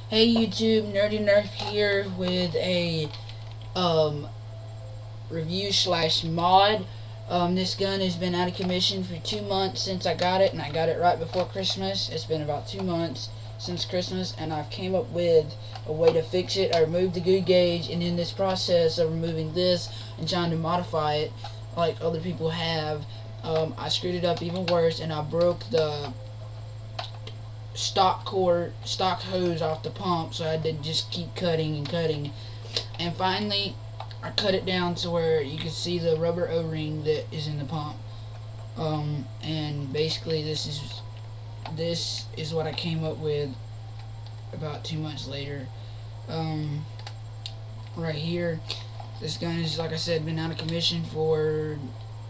Hey YouTube, Nerdy Nerf here with a review slash mod. This gun has been out of commission for 2 months since I got it, and I got it right before Christmas. It's been about 2 months since Christmas, and I've came up with a way to fix it. I removed the good gauge, and in this process of removing this and trying to modify it like other people have, I screwed it up even worse, and I broke the stock hose off the pump, so I had to just keep cutting and cutting, and finally I cut it down to where you can see the rubber O-ring that is in the pump. And basically this is what I came up with about 2 months later. Right here, this gun is, like I said, been out of commission for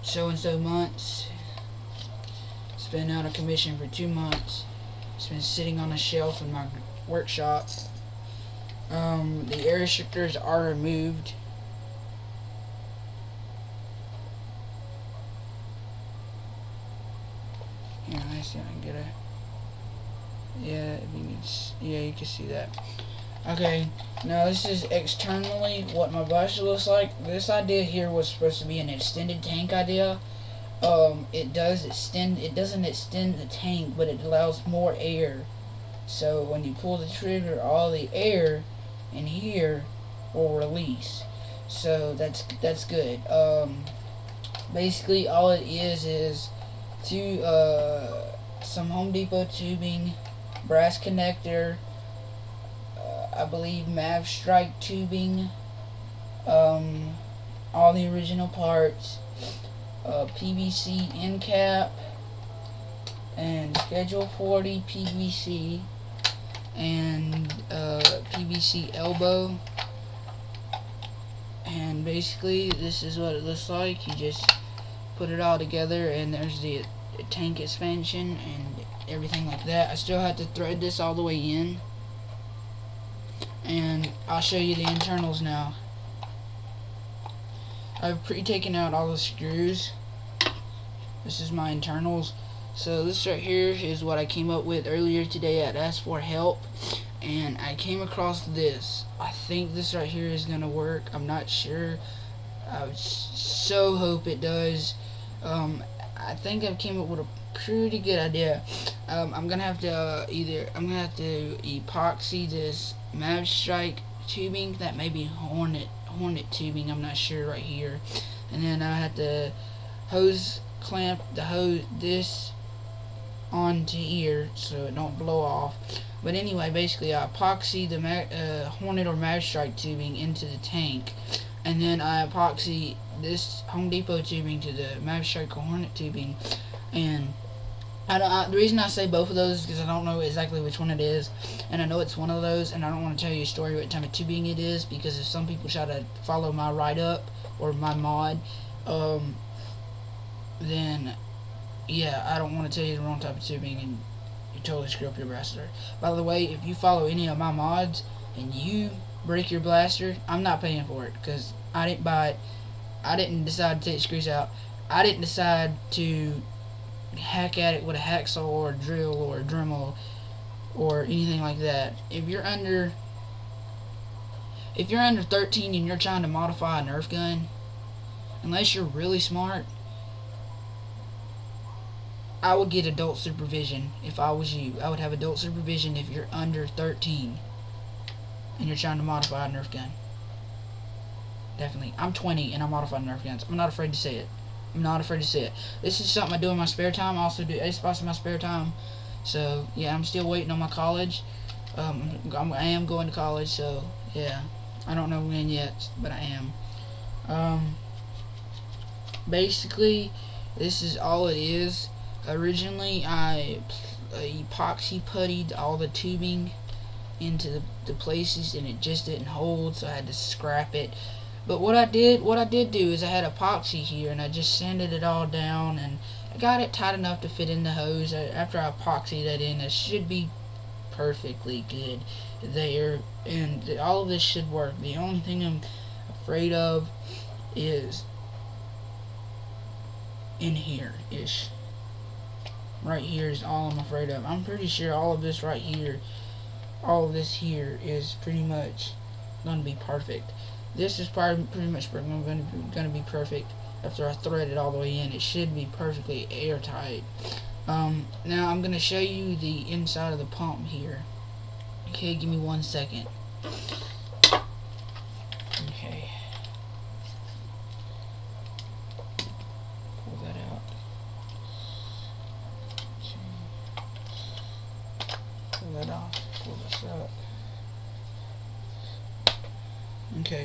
so and so months. It's been out of commission for 2 months. It's been sitting on a shelf in my workshop. The air restrictors are removed. Yeah, I see. I can get a. Yeah, if you can. Yeah, you can see that. Okay, now this is externally what my blaster looks like. This idea here was supposed to be an extended tank idea. It doesn't extend the tank, but it allows more air. So when you pull the trigger, all the air in here will release. So that's good. Basically all it is some Home Depot tubing, brass connector, I believe Mav Strike tubing, all the original parts, PVC end cap, and Schedule 40 PVC, and PVC elbow. And basically this is what it looks like. You just put it all together, and there's the tank expansion and everything like that. I still have to thread this all the way in, and I'll show you the internals now. I've pre-taken out all the screws. This is my internals. So this right here is what I came up with earlier today. I'd asked for help, and I came across this. I think this right here is gonna work. I'm not sure. I would so hope it does. I think I've came up with a pretty good idea. I'm gonna have to epoxy this Mav Strike tubing. That may be Hornet tubing, I'm not sure, right here. And then I have to clamp this onto here so it don't blow off. But anyway, basically I epoxy the Hornet or Mav Strike tubing into the tank, and then I epoxy this Home Depot tubing to the Mav Strike or Hornet tubing. And the reason I say both of those is because I don't know exactly which one it is, and I know it's one of those, and I don't want to tell you a story what type of tubing it is, because if some people try to follow my write-up or my mod, then yeah, I don't want to tell you the wrong type of tubing and you totally screw up your blaster. By the way, if you follow any of my mods and you break your blaster, I'm not paying for it, because I didn't buy it. I didn't decide to take the screws out. I didn't decide to hack at it with a hacksaw or a drill or a Dremel or anything like that. If you're under 13 and you're trying to modify a Nerf gun, unless you're really smart, I would get adult supervision. If I was you, I would have adult supervision if you're under 13 and you're trying to modify a Nerf gun. Definitely. I'm 20 and I modify Nerf guns. I'm not afraid to say it. I'm not afraid to say it. This is something I do in my spare time. I also do A-Spots in my spare time. So yeah, I'm still waiting on my college. I am going to college, so yeah. I don't know when yet, but I am. Basically, this is all it is. Originally, I epoxy puttied all the tubing into the places, and it just didn't hold, so I had to scrap it. But what I did do is I had epoxy here, and I just sanded it all down, and I got it tight enough to fit in the hose. After I epoxied that in, it should be perfectly good there, and all of this should work. The only thing I'm afraid of is in here-ish. Right here is all I'm afraid of. I'm pretty sure all of this right here all of this here is pretty much going to be perfect. This is probably pretty much going to be perfect after I thread it all the way in. It should be perfectly airtight. Now I'm going to show you the inside of the pump here. Okay, give me 1 second. Okay. Pull that out. Pull that off. Pull this up. Okay.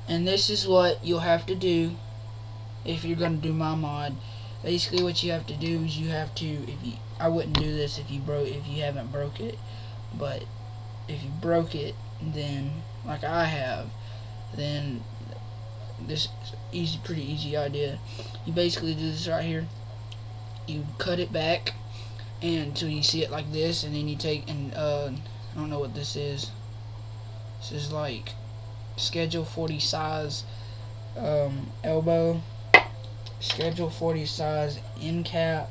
And this is what you'll have to do if you're going to do my mod. Basically what you have to do is you have to, I wouldn't do this if you haven't broke it, but if you broke it, then like I have, then this is pretty easy idea. You basically do this right here. You cut it back and until you see it like this, and then you take and I don't know what this is. This is like Schedule 40 size elbow, Schedule 40 size end cap,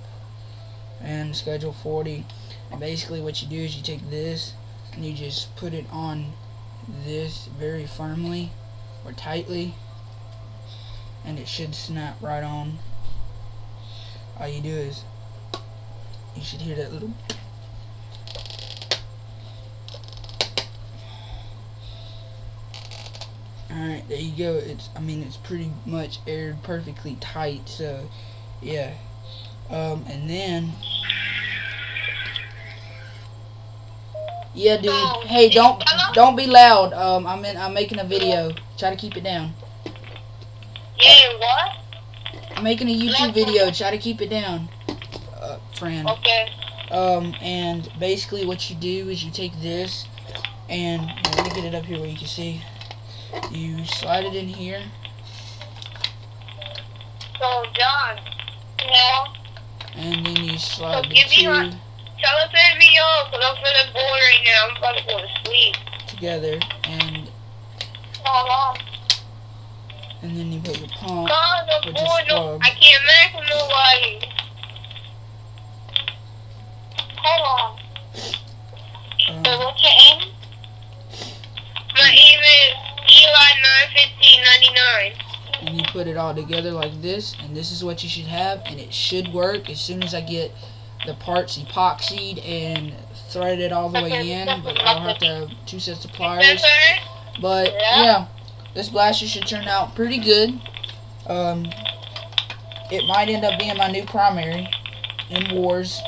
and Schedule 40. And basically what you do is you take this and you just put it on this very firmly or tightly, and it should snap right on. All you do is you should hear that little. Alright, there you go. It's pretty much aired perfectly tight, so yeah. And then yeah, dude. Hey, don't be loud. I'm making a video. Try to keep it down. Yeah, what? I'm making a YouTube video. Try to keep it down, friend. Okay. And basically what you do is you take this and let me get it up here where you can see. You slide it in here. So, John. Yeah. And then you slide the give me two tell us that video, because I'm feeling bored right now. I'm about to go to sleep. together, and then you put your pump, which is plugged. I can't make from nobody. Hold on. So what's your aim? My aim is Eli 91599. And you put it all together like this, and this is what you should have, and it should work as soon as I get the parts epoxied and threaded all the way in, but I'll have to have 2 sets of pliers. But yeah, this blaster should turn out pretty good. It might end up being my new primary in Wars.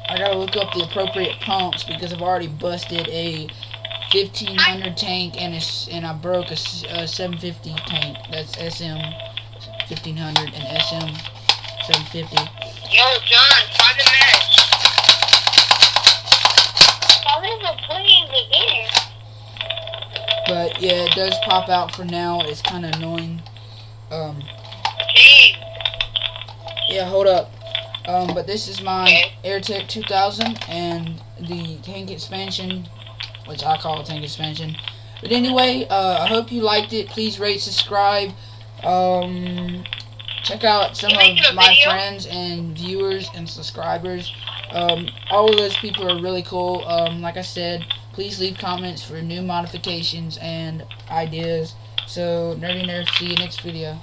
I gotta look up the appropriate pumps because I've already busted a 1500 tank and I broke a 750 tank. That's SM 1500 and SM 750. Yo, John, find the match. How is it playing the game? But yeah, it does pop out for now. It's kind of annoying. Jeez. Yeah, hold up. But this is my AirTech 2000 and the tank expansion, which I call a tank expansion. But anyway, I hope you liked it. Please rate, subscribe. Check out some of my friends and viewers and subscribers. All of those people are really cool. Like I said, please leave comments for new modifications and ideas. So, Nerdy Nerf, see you next video.